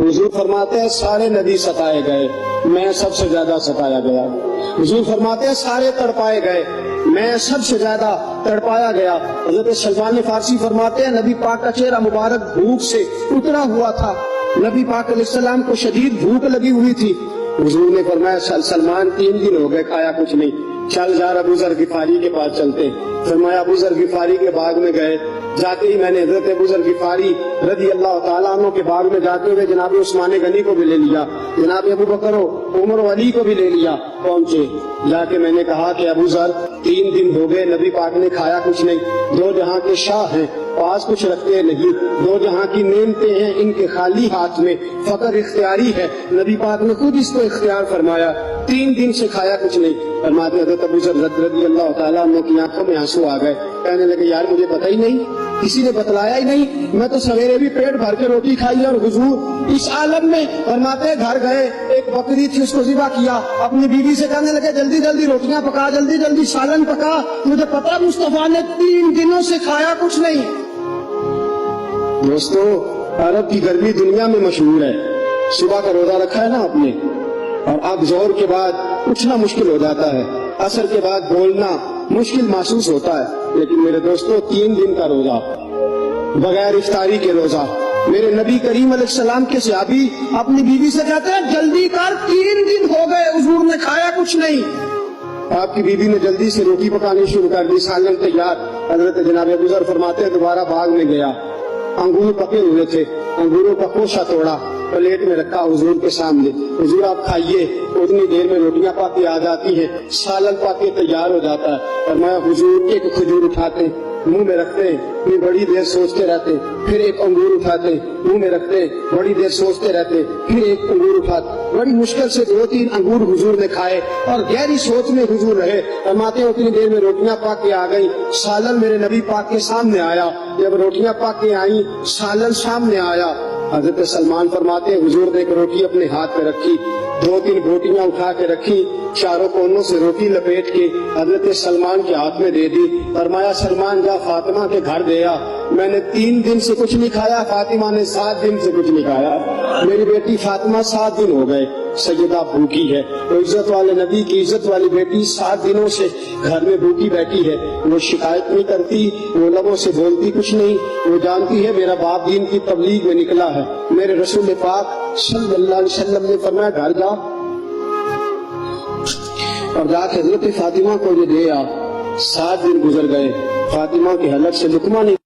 حضور فرماتے ہیں سارے نبی ستائے گئے، میں سب سے زیادہ ستایا گیا۔ حضور فرماتے ہیں سارے تڑپائے گئے، میں سب سے زیادہ تڑپایا گیا۔ حضرت سلمان فارسی فرماتے ہیں نبی پاک کا چہرہ مبارک بھوک سے اترا ہوا تھا، نبی پاک علیہ السلام کو شدید بھوک لگی ہوئی تھی۔ حضور نے فرمایا سلمان 3 دن ہو گئے کھایا کچھ نہیں، چل جا ابو ذر غفاری کے پاس چلتے۔ فرمایا ابو ذر غفاری کے باغ میں گئے، جاتے ہی میں نے حضرت ابو ذر غفاری رضی اللہ تعالیٰ عنہ کے باغ میں جاتے ہوئے جناب عثمان غنی کو بھی لے لیا، جناب ابو بکر و عمر و علی کو بھی لے لیا۔ پہنچے، جا کے میں نے کہا کہ ابو ذر 3 دن ہو گئے نبی پاک نے کھایا کچھ نہیں، 2 جہاں کے شاہ ہیں، پاس کچھ رکھتے نہیں، 2 جہاں کی نعمتیں ہیں ان کے خالی ہاتھ میں، فقر اختیاری ہے، نبی پاک نے خود اس کو اختیار فرمایا، 3 دن سے کھایا کچھ نہیں۔ فرماتے حضرت ابو ذر رضی اللہ تعالیٰ عنہ کی آنکھوں میں آنسو آ گئے، کہنے لگے یار مجھے پتہ ہی نہیں، کسی نے بتلایا ہی نہیں، میں تو سویرے بھی پیٹ بھر کے روٹی کھائی اور حضور اس عالم میں۔ فرماتے گھر گئے، ایک بکری تھی اس کو ذبح کیا، اپنی بیوی سے کہنے لگے جلدی جلدی روٹیاں پکا، جلدی جلدی سالن پکا، مجھے پتا مصطفیٰ نے 3 دنوں سے کھایا کچھ نہیں۔ دوستو عرب کی گرمی دنیا میں مشہور ہے، صبح کا روزہ رکھا ہے نا آپ نے، اور اب ظہر کے بعد اٹھنا مشکل ہو جاتا ہے، عصر کے بعد بولنا مشکل محسوس ہوتا ہے، لیکن میرے دوستو 3 دن کا روزہ بغیر افطاری کے روزہ، میرے نبی کریم علیہ السلام کے صحابی اپنی بیوی سے کہتے ہیں جلدی کر 3 دن ہو گئے حضور نے کھایا کچھ نہیں۔ آپ کی بیوی نے جلدی سے روٹی پکانی شروع کر دی، سالن تیار۔ حضرت جناب ابو ذر فرماتے ہیں دوبارہ باغ میں گیا، انگور پکے ہوئے تھے، انگوروں کا کوشہ توڑا، پلیٹ میں رکھا حضور کے سامنے، حضور آپ کھائیے۔ اتنی دیر میں روٹیاں پاکی آ جاتی ہیں، سالن پاکی تیار ہو جاتا ہے، اور میں حضور ایک کھجور اٹھاتے منہ میں رکھتے ہیں، پھر بڑی دیر سوچتے رہتے، پھر ایک انگور اٹھاتے منہ میں رکھتے، بڑی دیر سوچتے رہتے، پھر ایک انگور اٹھاتے، بڑی مشکل سے 2-3 انگور حضور نے کھائے اور گہری سوچ میں حضور رہے۔ فرماتے ہیں اتنی دیر میں روٹیاں پاک کے آ گئی، سالن میرے نبی پاک کے سامنے آیا۔ جب روٹیاں پاک کے آئیں، سالن سامنے آیا، حضرت سلمان فرماتے ہیں حضور نے ایک روٹی اپنے ہاتھ پہ رکھی، 2-3 بوٹیاں اٹھا کے رکھی، چاروں کونوں سے روٹی لپیٹ کے حضرت سلمان کے ہاتھ میں دے دی۔ فرمایا سلمان جا فاطمہ کے گھر دے آ، میں نے 3 دن سے کچھ نہیں کھایا، فاطمہ نے 7 دن سے کچھ نہیں کھایا، میری بیٹی فاطمہ 7 دن ہو گئے سیدہ بھوکی ہے۔ تو عزت والے نبی کی عزت والی بیٹی 7 دنوں سے گھر میں بھوکی بیٹھی ہے، وہ شکایت نہیں کرتی، وہ لبوں سے بولتی کچھ نہیں، وہ جانتی ہے میرا باپ دین کی تبلیغ میں نکلا ہے۔ میرے رسول پاک صلی اللہ علیہ وسلم نے فرمایا گھر جا اور جا کے حضرت فاطمہ کو یہ دے آ۔ 7 دن گزر گئے، فاطمہ کی حلق سے لقمہ نہیں